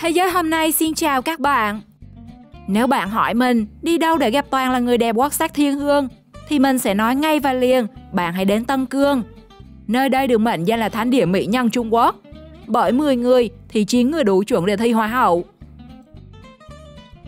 Thế giới hôm nay xin chào các bạn. Nếu bạn hỏi mình đi đâu để gặp toàn là người đẹp quốc sắc thiên hương, thì mình sẽ nói ngay và liền, bạn hãy đến Tân Cương. Nơi đây được mệnh danh là thánh địa mỹ nhân Trung Quốc. Bởi 10 người thì 9 người đủ chuẩn để thi Hoa hậu.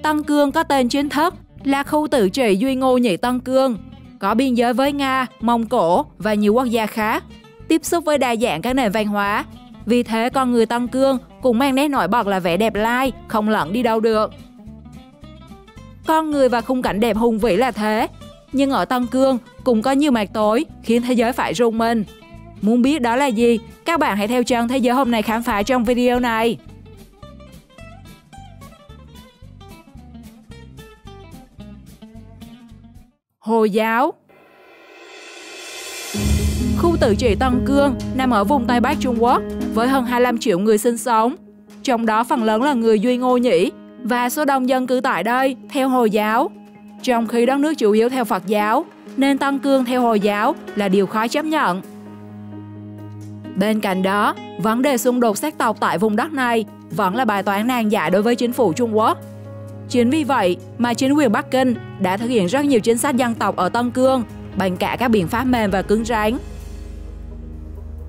Tân Cương có tên chính thức là khu tự trị Duy Ngô Nhị Tân Cương, có biên giới với Nga, Mông Cổ và nhiều quốc gia khác, tiếp xúc với đa dạng các nền văn hóa. Vì thế con người Tân Cương cũng mang nét nổi bật là vẻ đẹp lai, không lẫn đi đâu được. Con người và khung cảnh đẹp hùng vĩ là thế, nhưng ở Tân Cương cũng có nhiều mặt tối khiến thế giới phải rùng mình. Muốn biết đó là gì? Các bạn hãy theo chân Thế giới hôm nay khám phá trong video này. Hồi giáo. Khu tự trị Tân Cương nằm ở vùng Tây Bắc Trung Quốc với hơn 25 triệu người sinh sống, trong đó phần lớn là người Duy Ngô Nhĩ và số đông dân cư tại đây theo Hồi giáo. Trong khi đất nước chủ yếu theo Phật giáo, nên Tân Cương theo Hồi giáo là điều khó chấp nhận. Bên cạnh đó, vấn đề xung đột sắc tộc tại vùng đất này vẫn là bài toán nan giải đối với chính phủ Trung Quốc. Chính vì vậy mà chính quyền Bắc Kinh đã thực hiện rất nhiều chính sách dân tộc ở Tân Cương bằng cả các biện pháp mềm và cứng rắn.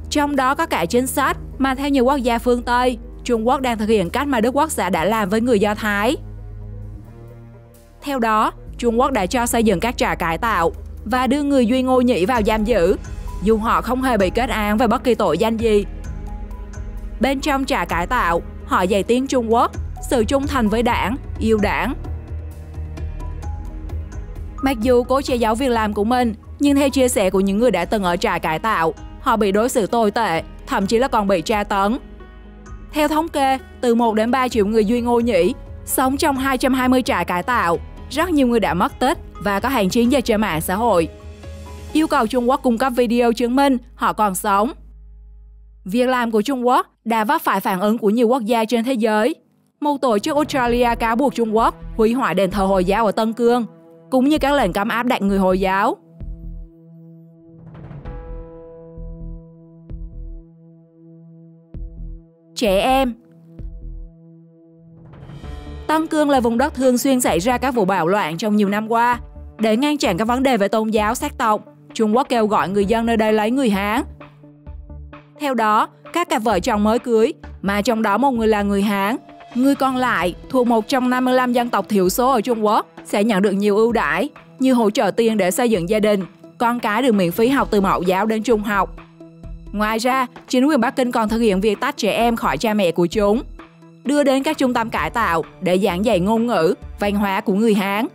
Trong đó có cả chính sách mà theo nhiều quốc gia phương Tây, Trung Quốc đang thực hiện cách mà Đức Quốc xã đã làm với người Do Thái. Theo đó, Trung Quốc đã cho xây dựng các trại cải tạo và đưa người Duy Ngô Nhĩ vào giam giữ, dù họ không hề bị kết án về bất kỳ tội danh gì. Bên trong trại cải tạo, họ dạy tiếng Trung Quốc, sự trung thành với đảng, yêu đảng. Mặc dù cố che giấu việc làm của mình, nhưng theo chia sẻ của những người đã từng ở trại cải tạo, họ bị đối xử tồi tệ, thậm chí là còn bị tra tấn. Theo thống kê, từ 1 đến 3 triệu người Duy Ngô Nhĩ sống trong 220 trại cải tạo. Rất nhiều người đã mất tích và có hàng chiến dịch trên mạng xã hội yêu cầu Trung Quốc cung cấp video chứng minh họ còn sống. Việc làm của Trung Quốc đã vấp phải phản ứng của nhiều quốc gia trên thế giới. Một tổ chức Australia cáo buộc Trung Quốc hủy hoại đền thờ Hồi giáo ở Tân Cương, cũng như các lệnh cấm áp đặt người Hồi giáo. Trẻ em. Tân Cương là vùng đất thường xuyên xảy ra các vụ bạo loạn trong nhiều năm qua. Để ngăn chặn các vấn đề về tôn giáo, sắc tộc, Trung Quốc kêu gọi người dân nơi đây lấy người Hán. Theo đó, các cặp vợ chồng mới cưới, mà trong đó một người là người Hán, người còn lại thuộc một trong 55 dân tộc thiểu số ở Trung Quốc sẽ nhận được nhiều ưu đãi như hỗ trợ tiền để xây dựng gia đình, con cái được miễn phí học từ mẫu giáo đến trung học. Ngoài ra, chính quyền Bắc Kinh còn thực hiện việc tách trẻ em khỏi cha mẹ của chúng, đưa đến các trung tâm cải tạo để giảng dạy ngôn ngữ, văn hóa của người Hán,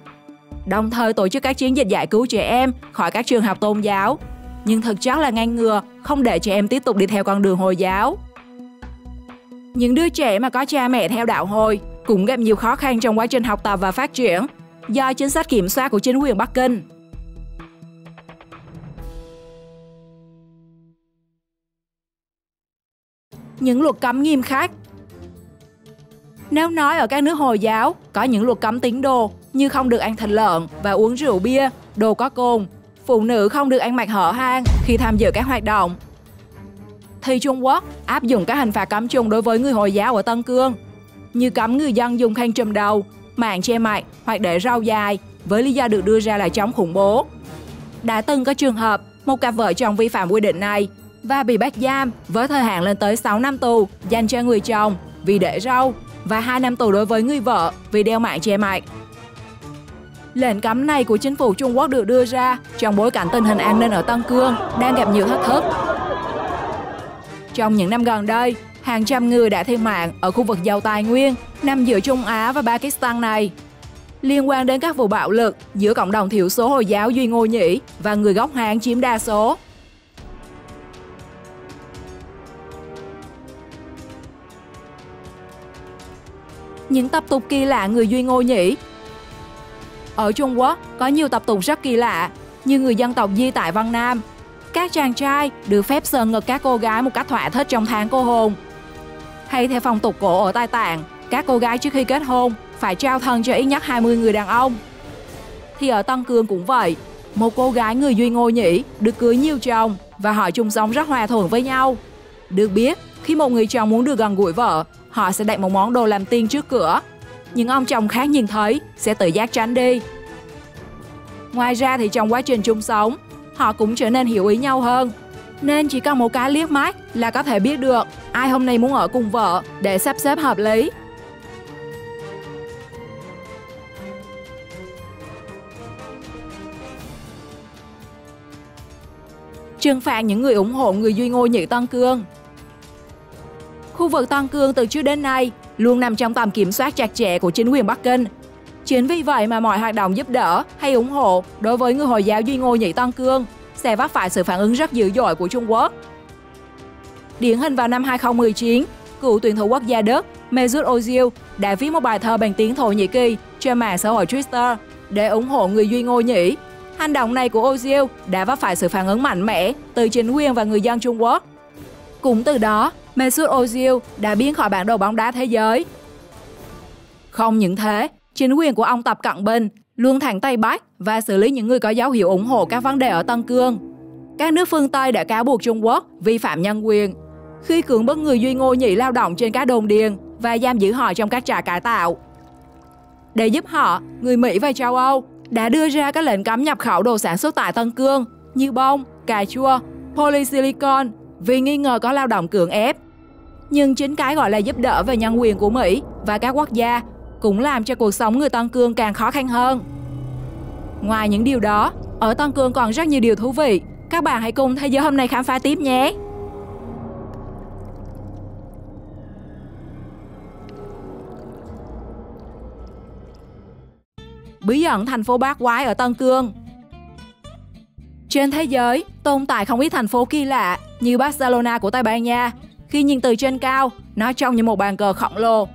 đồng thời tổ chức các chiến dịch giải cứu trẻ em khỏi các trường học tôn giáo, nhưng thực chất là ngăn ngừa không để trẻ em tiếp tục đi theo con đường Hồi giáo. Những đứa trẻ mà có cha mẹ theo đạo Hồi cũng gặp nhiều khó khăn trong quá trình học tập và phát triển do chính sách kiểm soát của chính quyền Bắc Kinh. Những luật cấm nghiêm khắc. Nếu nói ở các nước Hồi giáo có những luật cấm tín đồ như không được ăn thịt lợn và uống rượu bia, đồ có cồn, phụ nữ không được ăn mặc hở hang khi tham dự các hoạt động, thì Trung Quốc áp dụng các hình phạt cấm chung đối với người Hồi giáo ở Tân Cương, như cấm người dân dùng khăn trùm đầu, màn che mặt hoặc để râu dài với lý do được đưa ra là chống khủng bố. Đã từng có trường hợp một cặp vợ chồng vi phạm quy định này và bị bắt giam với thời hạn lên tới 6 năm tù dành cho người chồng vì để râu và 2 năm tù đối với người vợ vì đeo màn che mặt. Lệnh cấm này của chính phủ Trung Quốc được đưa ra trong bối cảnh tình hình an ninh ở Tân Cương đang gặp nhiều thách thức. Trong những năm gần đây, hàng trăm người đã thiệt mạng ở khu vực giàu tài nguyên nằm giữa Trung Á và Pakistan này, liên quan đến các vụ bạo lực giữa cộng đồng thiểu số Hồi giáo Duy Ngô Nhĩ và người gốc Hán chiếm đa số. Những tập tục kỳ lạ người Duy Ngô Nhĩ. Ở Trung Quốc có nhiều tập tục rất kỳ lạ, như người dân tộc Di tại Vân Nam. Các chàng trai được phép sờ ngực các cô gái một cách thỏa thích trong tháng cô hồn. Hay theo phong tục cổ ở Tây Tạng, các cô gái trước khi kết hôn phải trao thân cho ít nhất 20 người đàn ông. Thì ở Tân Cương cũng vậy, một cô gái người Duy Ngô Nhĩ được cưới nhiều chồng và họ chung sống rất hòa thuận với nhau. Được biết, khi khi một người chồng muốn được gần gũi vợ, họ sẽ đặt một món đồ làm tiên trước cửa. Những ông chồng khác nhìn thấy sẽ tự giác tránh đi. Ngoài ra thì trong quá trình chung sống, họ cũng trở nên hiểu ý nhau hơn. Nên chỉ cần một cái liếc mắt là có thể biết được ai hôm nay muốn ở cùng vợ để sắp xếp hợp lý. Trừng phạt những người ủng hộ người duy ngô nhị Tân Cương. Khu vực Tân Cương từ trước đến nay luôn nằm trong tầm kiểm soát chặt chẽ của chính quyền Bắc Kinh. Chính vì vậy mà mọi hoạt động giúp đỡ hay ủng hộ đối với người Hồi giáo duy ngô nhị Tân Cương sẽ vấp phải sự phản ứng rất dữ dội của Trung Quốc. Điển hình vào năm 2019, cựu tuyển thủ quốc gia Đức Mesut Ozil đã viết một bài thơ bằng tiếng Thổ Nhĩ Kỳ trên mạng xã hội Twitter để ủng hộ người duy ngô nhĩ. Hành động này của Ozil đã vấp phải sự phản ứng mạnh mẽ từ chính quyền và người dân Trung Quốc. Cũng từ đó, Mesut Ozil đã biến khỏi bản đồ bóng đá thế giới. Không những thế, chính quyền của ông Tập Cận Bình luôn thẳng tay bắt và xử lý những người có dấu hiệu ủng hộ các vấn đề ở Tân Cương. Các nước phương Tây đã cáo buộc Trung Quốc vi phạm nhân quyền khi cưỡng bức người duy ngô nhĩ lao động trên các đồn điền và giam giữ họ trong các trại cải tạo. Để giúp họ, người Mỹ và châu Âu đã đưa ra các lệnh cấm nhập khẩu đồ sản xuất tại Tân Cương như bông, cà chua, polysilicon vì nghi ngờ có lao động cưỡng ép. Nhưng chính cái gọi là giúp đỡ về nhân quyền của Mỹ và các quốc gia cũng làm cho cuộc sống người Tân Cương càng khó khăn hơn. Ngoài những điều đó, ở Tân Cương còn rất nhiều điều thú vị. Các bạn hãy cùng Thế giới hôm nay khám phá tiếp nhé! Bí ẩn thành phố bát quái ở Tân Cương. Trên thế giới, tồn tại không ít thành phố kỳ lạ như Barcelona của Tây Ban Nha. Khi nhìn từ trên cao, nó trông như một bàn cờ khổng lồ.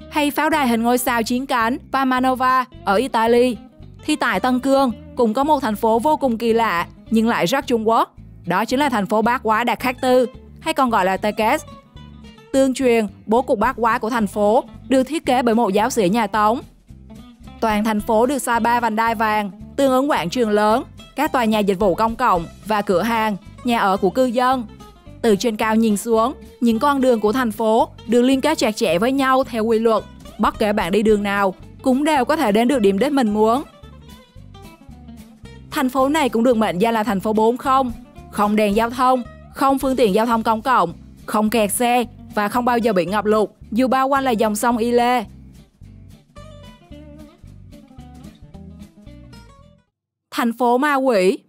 Hay pháo đài hình ngôi sao chiến cánh Pamanova ở Italy. Thì tại Tân Cương cũng có một thành phố vô cùng kỳ lạ nhưng lại rất Trung Quốc. Đó chính là thành phố bát quái Đạt Khắc Tư, hay còn gọi là Tekes. Tương truyền, bố cục bát quái của thành phố được thiết kế bởi một giáo sĩ nhà Tống. Toàn thành phố được xoa 3 vành đai vàng, tương ứng quảng trường lớn, các tòa nhà dịch vụ công cộng và cửa hàng, nhà ở của cư dân. Từ trên cao nhìn xuống, những con đường của thành phố được liên kết chặt chẽ với nhau theo quy luật. Bất kể bạn đi đường nào, cũng đều có thể đến được điểm đích mình muốn. Thành phố này cũng được mệnh danh là thành phố 40, không đèn giao thông, không phương tiện giao thông công cộng, không kẹt xe và không bao giờ bị ngập lụt dù bao quanh là dòng sông Y Lê. Thành phố ma quỷ.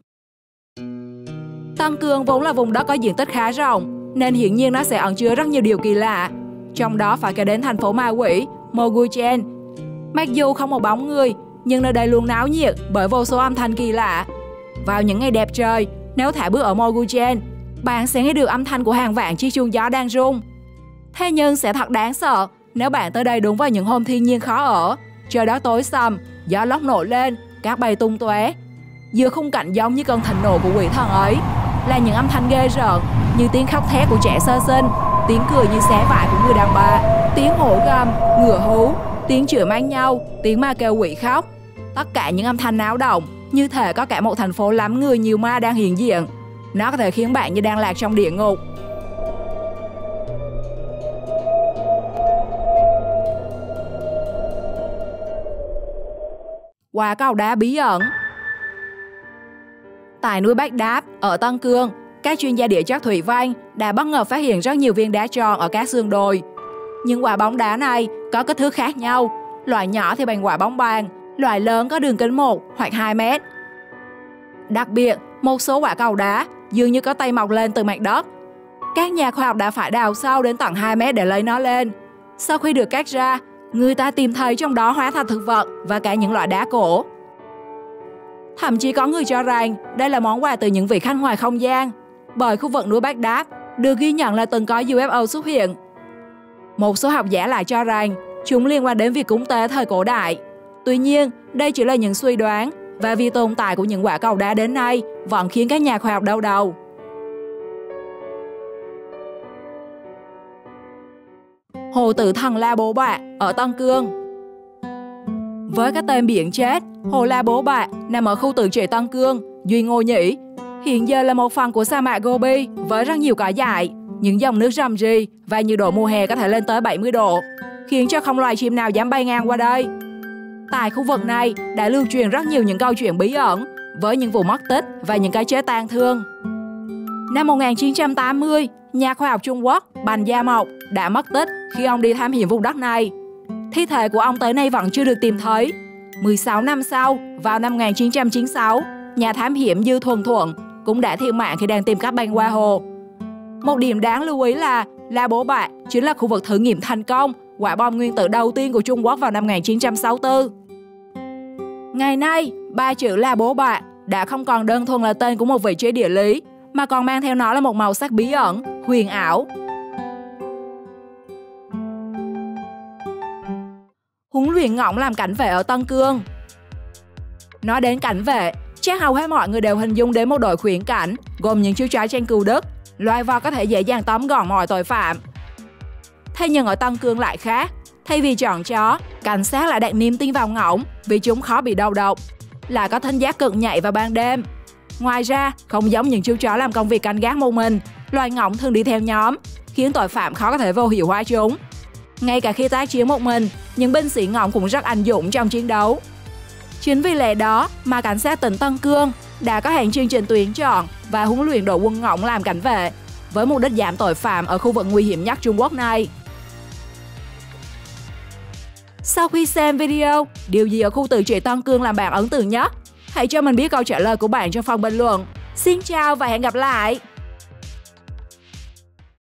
Tân Cương vốn là vùng đất có diện tích khá rộng, nên hiển nhiên nó sẽ ẩn chứa rất nhiều điều kỳ lạ. Trong đó phải kể đến thành phố ma quỷ Moguchen. Mặc dù không một bóng người, nhưng nơi đây luôn náo nhiệt bởi vô số âm thanh kỳ lạ. Vào những ngày đẹp trời, nếu thả bước ở Moguchen, bạn sẽ nghe được âm thanh của hàng vạn chiếc chuông gió đang rung. Thế nhưng sẽ thật đáng sợ nếu bạn tới đây đúng vào những hôm thiên nhiên khó ở. Trời đó tối sầm, gió lốc nổi lên, cát bay tung tóe. Giữa khung cảnh giống như cơn thịnh nộ của quỷ thần ấy là những âm thanh ghê rợn như tiếng khóc thét của trẻ sơ sinh, tiếng cười như xé vải của người đàn bà, tiếng hổ gầm, ngựa hú, tiếng chửi mắng nhau, tiếng ma kêu quỷ khóc. Tất cả những âm thanh náo động như thể có cả một thành phố lắm người nhiều ma đang hiện diện. Nó có thể khiến bạn như đang lạc trong địa ngục. Quả cầu đá bí ẩn. Tại núi Bách Đáp ở Tân Cương, các chuyên gia địa chất thủy văn đã bất ngờ phát hiện rất nhiều viên đá tròn ở các sườn đồi. Những quả bóng đá này có kích thước khác nhau, loại nhỏ thì bằng quả bóng bàn, loại lớn có đường kính 1 hoặc 2 mét. Đặc biệt, một số quả cầu đá dường như có tay mọc lên từ mặt đất. Các nhà khoa học đã phải đào sâu đến tận 2 mét để lấy nó lên. Sau khi được cắt ra, người ta tìm thấy trong đó hóa thạch thực vật và cả những loại đá cổ. Thậm chí có người cho rằng đây là món quà từ những vị khách ngoài không gian, bởi khu vực núi Bách Đáp được ghi nhận là từng có UFO xuất hiện. Một số học giả lại cho rằng chúng liên quan đến việc cúng tế thời cổ đại. Tuy nhiên, đây chỉ là những suy đoán, và vì tồn tại của những quả cầu đá đến nay vẫn khiến các nhà khoa học đau đầu. Hồ Tử Thần La Bố Bạ ở Tân Cương. Với cái tên biển chết, Hồ La Bố Bạ nằm ở khu tự trị Tân Cương, Duy Ngô Nhĩ. Hiện giờ là một phần của sa mạc Gobi với rất nhiều cỏ dại. những dòng nước rầm rì và nhiệt độ mùa hè có thể lên tới 70 độ, khiến cho không loài chim nào dám bay ngang qua đây. Tại khu vực này đã lưu truyền rất nhiều những câu chuyện bí ẩn với những vụ mất tích và những cái chết tang thương. Năm 1980, nhà khoa học Trung Quốc Bành Gia Mộc đã mất tích khi ông đi thám hiểm vùng đất này. Thi thể của ông tới nay vẫn chưa được tìm thấy. 16 năm sau, vào năm 1996, nhà thám hiểm Dư Thuần Thuận cũng đã thiệt mạng khi đang tìm cách băng qua hồ. Một điểm đáng lưu ý là La Bố Bạc chính là khu vực thử nghiệm thành công quả bom nguyên tử đầu tiên của Trung Quốc vào năm 1964. Ngày nay, ba chữ La Bố Bạc đã không còn đơn thuần là tên của một vị trí địa lý, mà còn mang theo nó là một màu sắc bí ẩn, huyền ảo. Huấn luyện ngỗng làm cảnh vệ ở Tân Cương. Nói đến cảnh vệ, chắc hầu hết mọi người đều hình dung đến một đội khuyển cảnh gồm những chú chó tranh cừu Đức, loài voi có thể dễ dàng tóm gọn mọi tội phạm. Thế nhưng ở Tân Cương lại khác, thay vì chọn chó, cảnh sát lại đặt niềm tin vào ngỗng vì chúng khó bị đầu độc, lại có thính giác cực nhạy vào ban đêm. Ngoài ra, không giống những chú chó làm công việc canh gác một mình, loài ngỗng thường đi theo nhóm, khiến tội phạm khó có thể vô hiệu hóa chúng. Ngay cả khi tác chiến một mình, những binh sĩ ngỗng cũng rất anh dũng trong chiến đấu. Chính vì lẽ đó mà cảnh sát tỉnh Tân Cương đã có hàng chương trình tuyển chọn và huấn luyện đội quân ngỗng làm cảnh vệ, với mục đích giảm tội phạm ở khu vực nguy hiểm nhất Trung Quốc này. Sau khi xem video, điều gì ở khu tự trị Tân Cương làm bạn ấn tượng nhất? Hãy cho mình biết câu trả lời của bạn trong phần bình luận. Xin chào và hẹn gặp lại!